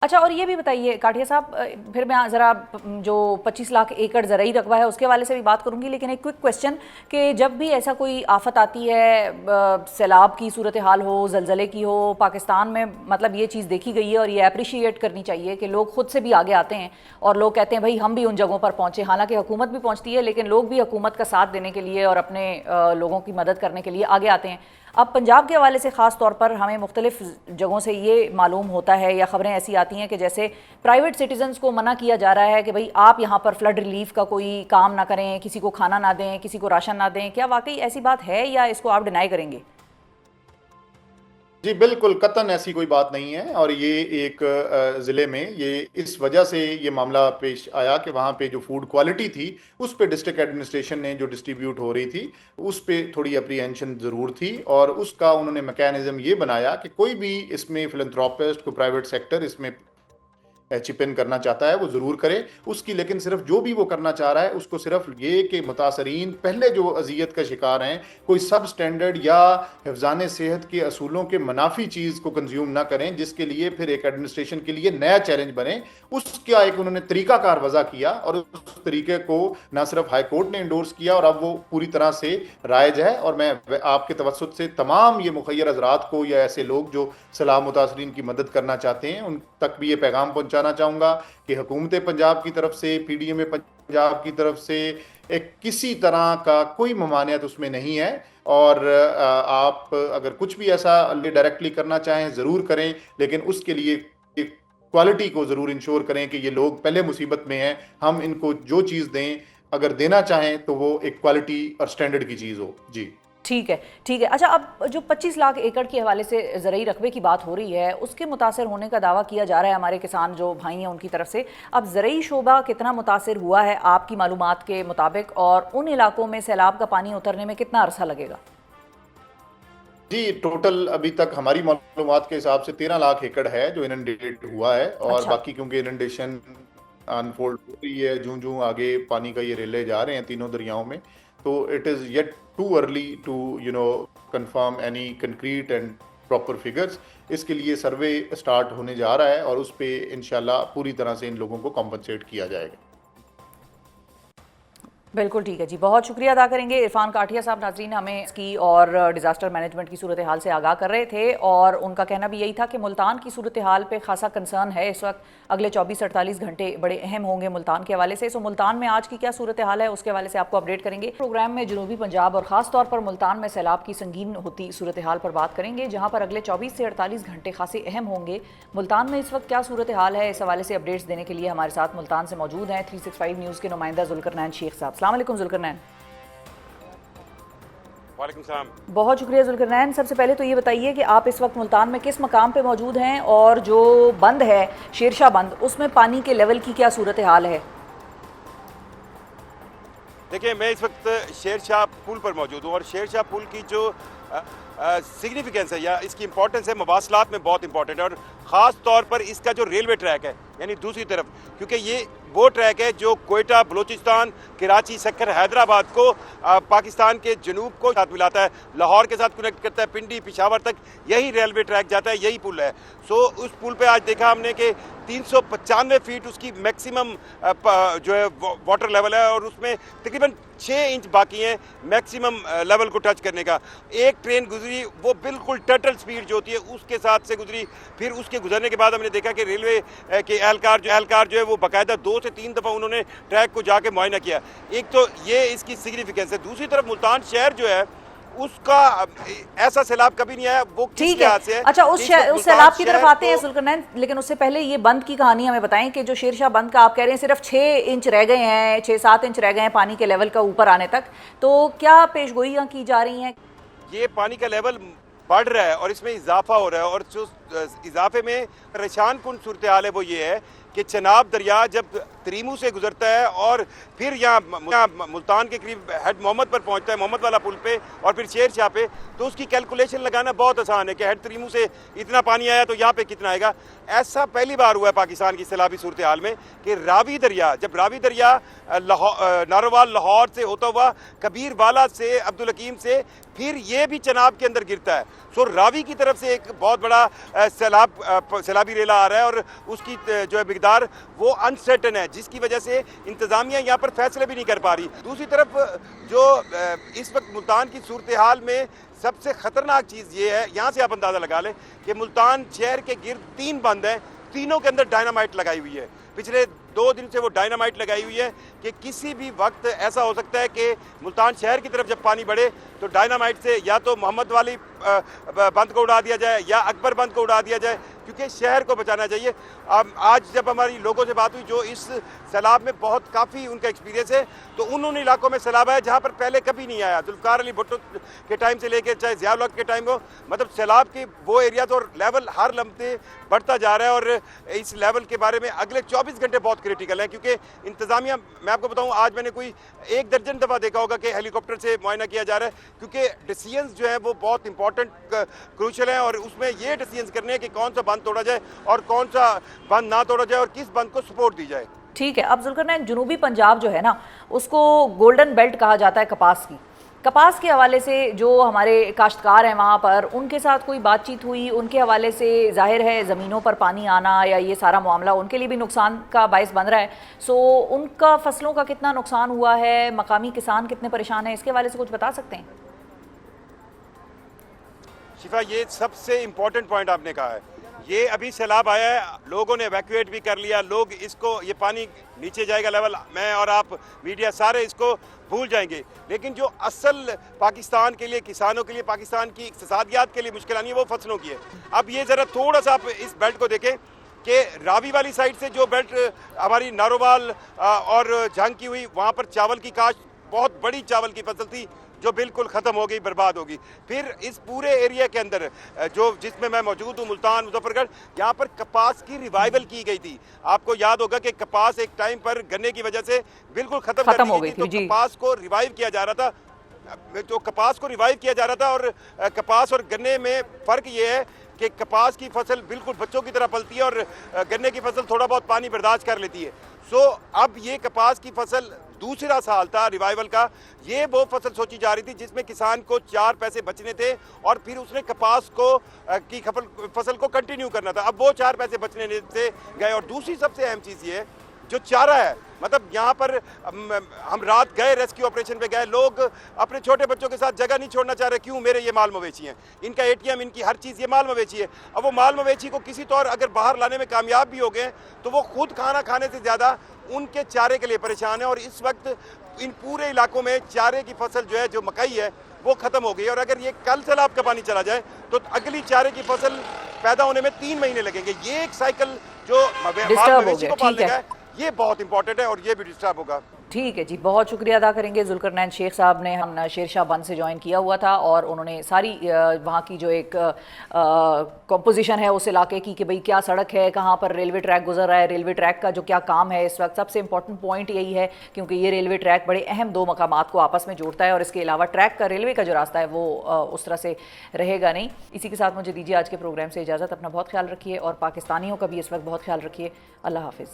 अच्छा, और ये भी बताइए काठिया साहब, फिर मैं ज़रा जो 25 लाख एकड़ ज़रई रकबा है उसके वाले से भी बात करूंगी, लेकिन एक क्विक क्वेश्चन कि जब भी ऐसा कोई आफत आती है, सैलाब की सूरत हाल हो, जलजले की हो, पाकिस्तान में मतलब ये चीज़ देखी गई है और ये अप्रिशिएट करनी चाहिए कि लोग खुद से भी आगे आते हैं और लोग कहते हैं भाई हम भी उन जगहों पर पहुँचे। हालांकि हुकूमत भी पहुँचती है, लेकिन लोग भी हुकूमत का साथ देने के लिए और अपने लोगों की मदद करने के लिए आगे आते हैं। अब पंजाब के हवाले से ख़ास तौर पर हमें मुख्तलिफ जगहों से ये मालूम होता है या ख़बरें ऐसी आती हैं कि जैसे प्राइवेट सिटीजन्स को मना किया जा रहा है कि भाई आप यहाँ पर फ्लड रिलीफ का कोई काम ना करें, किसी को खाना ना दें, किसी को राशन ना दें। क्या वाकई ऐसी बात है या इसको आप डिनाई करेंगे? जी बिल्कुल, कतन ऐसी कोई बात नहीं है। और ये एक ज़िले में ये इस वजह से ये मामला पेश आया कि वहाँ पे जो फूड क्वालिटी थी उस पे डिस्ट्रिक्ट एडमिनिस्ट्रेशन ने जो डिस्ट्रीब्यूट हो रही थी उस पे थोड़ी अप्रीहेंशन ज़रूर थी, और उसका उन्होंने मैकेनिज्म ये बनाया कि कोई भी इसमें फिलंथ्रोपिस्ट को प्राइवेट सेक्टर इसमें चिप इन करना चाहता है वो ज़रूर करे उसकी, लेकिन सिर्फ जो भी वो करना चाह रहा है उसको सिर्फ ये कि मुतासरीन पहले जो अजियत का शिकार हैं कोई सब स्टैंडर्ड या हिफ्ज़ान सेहत के असूलों के मुनाफी चीज़ को कंज्यूम ना करें, जिसके लिए फिर एक एडमिनिस्ट्रेशन के लिए नया चैलेंज बने। उसका एक उन्होंने तरीकाकार वज़ा किया और उस तरीके को ना सिर्फ हाई कोर्ट ने इंडोर्स किया और अब वो पूरी तरह से राइज है। और मैं आपके तवज्जुह से तमाम ये मुखय्यर हज़रात को या ऐसे लोग जो सलाह मुतासरीन की मदद करना चाहते हैं उन तक भी ये पैगाम पहुंचाना चाहूँगा कि हुकूमत पंजाब की तरफ से, पीडीएम पंजाब की तरफ से एक किसी तरह का कोई ममानियत उसमें नहीं है। और आप अगर कुछ भी ऐसा डायरेक्टली करना चाहें ज़रूर करें, लेकिन उसके लिए क्वालिटी को ज़रूर इंश्योर करें कि ये लोग पहले मुसीबत में हैं, हम इनको जो चीज़ दें अगर देना चाहें तो वो एक क्वालिटी और स्टैंडर्ड की चीज़ हो। जी ठीक है, ठीक है। अच्छा, अब जो 25 लाख एकड़ के हवाले से ज़रई रकबे की बात हो रही है उसके मुतासर होने का दावा किया जा रहा है हमारे किसान जो भाई हैं उनकी तरफ से। अब ज़रई शोबा कितना मुतासर हुआ है आपकी मालूमात के मुताबिक, और उन इलाकों में सैलाब का पानी उतरने में कितना अरसा लगेगा? जी, टोटल अभी तक हमारी मालूमात के हिसाब से 13 लाख एकड़ है जो इनंडेट हुआ है। और अच्छा। बाकी क्योंकि इनंडेशन अनफोल्ड हो रही है, जूं जूं आगे पानी का ये रेले जा रहे हैं तीनों दरियाओं में, तो it is yet too early to confirm any concrete and proper figures. इसके लिए सर्वे स्टार्ट होने जा रहा है और उस पर इंशाल्लाह पूरी तरह से इन लोगों को कॉम्पनसेट किया जाएगा। बिल्कुल ठीक है जी, बहुत शुक्रिया अदा करेंगे। इरफान काठिया साहब नाज़रीन हमें इसकी और डिज़ास्टर मैनेजमेंट की सूरत हाल से आगाह कर रहे थे और उनका कहना भी यही था कि मुल्तान की सूरत हाल पे खासा कंसर्न है इस वक्त। अगले 24-48 घंटे बड़े अहम होंगे मुल्तान के हवाले से। सो मुल्तान में आज की क्या सूरत हाल है उसके हवाले से आपको अपडेट करेंगे। प्रोग्राम में जनूबी पंजाब और ख़ास तौर पर मुल्तान में सैलाब की संगीन होती सूरत हाल पर बात करेंगे, जहाँ पर अगले 24 से 48 घंटे खासे अहम होंगे। मुल्तान में इस वक्त क्या सूरत हाल है इस हवाले से अपडेट्स देने के लिए हमारे साथ मुल्तान से मौजूद हैं 365 न्यूज़ के नुमाइंदा जुल्करनैन शेख साहब। अस्सलाम वालेकुम जुल्करनैन। वालेकुम सलाम। बहुत शुक्रिया जुल्करनैन। सबसे पहले तो ये बताइए कि आप इस वक्त मुल्तान में किस मकाम पे मौजूद हैं और जो बंद है शेरशाह बंद उसमें पानी के लेवल की क्या सूरत हाल है? देखिए, मैं इस वक्त शेरशाह पुल पर मौजूद हूँ और शेरशाह पुल की जो सिग्निफिकेंस है या इसकी इंपॉर्टेंस है मवासलात में बहुत इंपॉर्टेंट है, और ख़ास तौर पर इसका जो रेलवे ट्रैक है यानी दूसरी तरफ, क्योंकि ये वो ट्रैक है जो कोयटा, बलूचिस्तान, कराची, सक्कर, हैदराबाद को पाकिस्तान के जनूब को साथ मिलाता है, लाहौर के साथ कनेक्ट करता है, पिंडी, पिशावर तक यही रेलवे ट्रैक जाता है, यही पुल है। सो उस पुल पे आज देखा हमने कि 395 फीट उसकी मैक्सिमम जो है वाटर लेवल है और उसमें तकरीबन 6 इंच बाकी हैं मैक्सिमम लेवल को टच करने का। एक ट्रेन गुजरी वो बिल्कुल टर्टल स्पीड जो होती है उसके साथ से गुजरी, फिर उसके गुजरने के बाद हमने देखा कि रेलवे के एहलकार जो है वो बाकायदा 2 से 3 दफ़ा उन्होंने ट्रैक को जाके मुआयना किया। एक तो ये इसकी सिग्निफिकेंस है, दूसरी तरफ मुल्तान शहर जो है उसका ऐसा सैलाब कभी नहीं आया। वो किस लिहाज से है? अच्छा, उस सैलाब की तरफ आते हैं जुल्करनैन, लेकिन उससे पहले ये बंद की कहानी हमें बताएं कि जो शेरशाह बंद का आप कह रहे हैं सिर्फ 6 इंच रह गए हैं, 6-7 इंच रह गए हैं पानी के लेवल का ऊपर आने तक, तो क्या पेशगोइयाँ की जा रही हैं? ये पानी का लेवल बढ़ रहा है और इसमें इजाफा हो रहा है, और जो इजाफे में परेशान कुन सूरत हाल है वो ये है कि चनाब दरिया जब तरीमू से गुजरता है और फिर यहाँ मुल्तान के करीब हेड मोहम्मद पर पहुँचता है, मोहम्मद वाला पुल पे, और फिर शेर शाह पे, तो उसकी कैलकुलेशन लगाना बहुत आसान है कि हेड तरीमू से इतना पानी आया तो यहाँ पे कितना आएगा। ऐसा पहली बार हुआ है पाकिस्तान की सैलाबी सूरत हाल में कि रावी दरिया, जब रावी दरिया नारोवाल लाहौर से होता हुआ कबीर वाला से अब्दुल हकीम से फिर ये भी चनाब के अंदर गिरता है, सो रावी की तरफ से एक बहुत बड़ा सैलाबी रेला आ रहा है और उसकी जो है मिकदार वो अनसर्टन है, जिसकी वजह से इंतज़ामिया यहाँ पर फैसले भी नहीं कर पा रही। दूसरी तरफ जो इस वक्त मुल्तान की सूरत हाल में सबसे ख़तरनाक चीज़ ये है, यहाँ से आप अंदाज़ा लगा लें कि मुल्तान शहर के गिर्द 3 बंद हैं, तीनों के अंदर डायनामाइट लगाई हुई है। पिछले 2 दिन से वो डायनामाइट लगाई हुई है कि किसी भी वक्त ऐसा हो सकता है कि मुल्तान शहर की तरफ जब पानी बढ़े तो डायनामाइट से या तो मोहम्मद वाली बंद को उड़ा दिया जाए या अकबर बंद को उड़ा दिया जाए, क्योंकि शहर को बचाना चाहिए। आज जब हमारी लोगों से बात हुई जो इस सैलाब में बहुत काफ़ी उनका एक्सपीरियंस है, तो उन इलाकों में सैलाब आया जहाँ पर पहले कभी नहीं आया। जुल्फ़िकार अली भुट्टो के टाइम से लेकर चाहे ज़िया उल हक के टाइम हो, मतलब सैलाब के वो एरिया तो लेवल हर लम्हे बढ़ता जा रहा है और इस लेवल के बारे में अगले 24 घंटे बहुत क्रिटिकल है, क्योंकि इंतज़ामिया, मैं आपको बताऊँ, आज मैंने कोई 1 दर्जन दफ़ा देखा होगा कि हेलीकॉप्टर से मुआयना किया जा रहा है, क्योंकि डिसीजंस जो है वो बहुत इंपॉर्टेंट क्रूशल हैं और उसमें ये डिसीजंस करने हैं कि कौन सा बंद तोड़ा जाए और कौन सा बंद ना तोड़ा जाए और किस बंद को सपोर्ट दी जाए। ठीक है, अब जुल्करनैन, जनूबी पंजाब जो है ना, उसको गोल्डन बेल्ट कहा जाता है कपास की। कपास के हवाले से जो हमारे काश्तकार हैं वहाँ पर, उनके साथ कोई बातचीत हुई? उनके हवाले से जाहिर है ज़मीनों पर पानी आना या ये सारा मामला उनके लिए भी नुकसान का बायस बन रहा है। सो उनका फसलों का कितना नुकसान हुआ है, मकामी किसान कितने परेशान हैं, इसके हवाले से कुछ बता सकते हैं? शिफा, ये सबसे इम्पोर्टेंट पॉइंट आपने कहा है। ये अभी सैलाब आया है, लोगों ने एवैक्यूएट भी कर लिया, लोग इसको, ये पानी नीचे जाएगा लेवल, मैं और आप मीडिया सारे इसको भूल जाएंगे, लेकिन जो असल पाकिस्तान के लिए, किसानों के लिए, पाकिस्तान की इक्तिसादियात के लिए मुश्किल आनी है वो फसलों की है। अब ये ज़रा थोड़ा सा आप इस बेल्ट को देखें कि रावी वाली साइड से जो बेल्ट हमारी नारोवाल और जंग की हुई, वहाँ पर चावल की काश्त, बहुत बड़ी चावल की फसल थी जो बिल्कुल ख़त्म हो गई, बर्बाद होगी। फिर इस पूरे एरिया के अंदर जो जिसमें मैं मौजूद हूँ, मुल्तान, मुजफ्फरगढ़, यहाँ पर कपास की रिवाइवल की गई थी। आपको याद होगा कि कपास एक टाइम पर गन्ने की वजह से बिल्कुल खत्म हो गई थी, तो कपास को रिवाइव किया जा रहा था, और कपास और गन्ने में फ़र्क ये है कि कपास की फसल बिल्कुल बच्चों की तरह पलती है और गन्ने की फसल थोड़ा बहुत पानी बर्दाश्त कर लेती है। सो अब ये कपास की फसल दूसरा साल था रिवाइवल का, ये वो फसल सोची जा रही थी जिसमें किसान को 4 पैसे बचने थे और फिर उसने कपास को की फसल को कंटिन्यू करना था। अब वो 4 पैसे बचने से गए। और दूसरी सबसे अहम चीज़ ये है जो चारा है, मतलब यहाँ पर हम रात गए, रेस्क्यू ऑपरेशन पे गए, लोग अपने छोटे बच्चों के साथ जगह नहीं छोड़ना चाह रहे। क्यों? मेरे ये माल मवेशी हैं, इनका ATM, इनकी हर चीज़, ये माल मवेशी है। अब वो माल मवेशी को किसी तौर अगर बाहर लाने में कामयाब भी हो गए तो वो खुद खाना खाने से ज़्यादा उनके चारे के लिए परेशान है। और इस वक्त इन पूरे इलाकों में चारे की फसल जो है, जो मकई है, वो ख़त्म हो गई है। और अगर ये कल सैलाब का पानी चला जाए तो अगली चारे की फसल पैदा होने में 3 महीने लगेंगे। ये एक साइकिल जो माल मवेशी को पालने का है, ये बहुत इंपॉर्टेंट है और ये भी डिस्टर्ब होगा। ठीक है जी, बहुत शुक्रिया अदा करेंगे। जुल्करनैन शेख साहब ने हम शेरशाह बंद से ज्वाइन किया हुआ था और उन्होंने सारी वहाँ की जो एक कॉम्पोजिशन है उस इलाके की कि भाई क्या सड़क है, कहाँ पर रेलवे ट्रैक गुजर रहा है, रेलवे ट्रैक का जो क्या काम है इस वक्त। सबसे इंपॉर्टेंट पॉइंट यही है क्योंकि ये रेलवे ट्रैक बड़े अहम 2 मकामात को आपस में जोड़ता है और इसके अलावा ट्रैक का, रेलवे का जो रास्ता है वो उस तरह से रहेगा नहीं। इसी के साथ मुझे दीजिए आज के प्रोग्राम से इजाज़त। अपना बहुत ख्याल रखिए और पाकिस्तानियों का भी इस वक्त बहुत ख्याल रखिए। अल्लाह हाफिज़।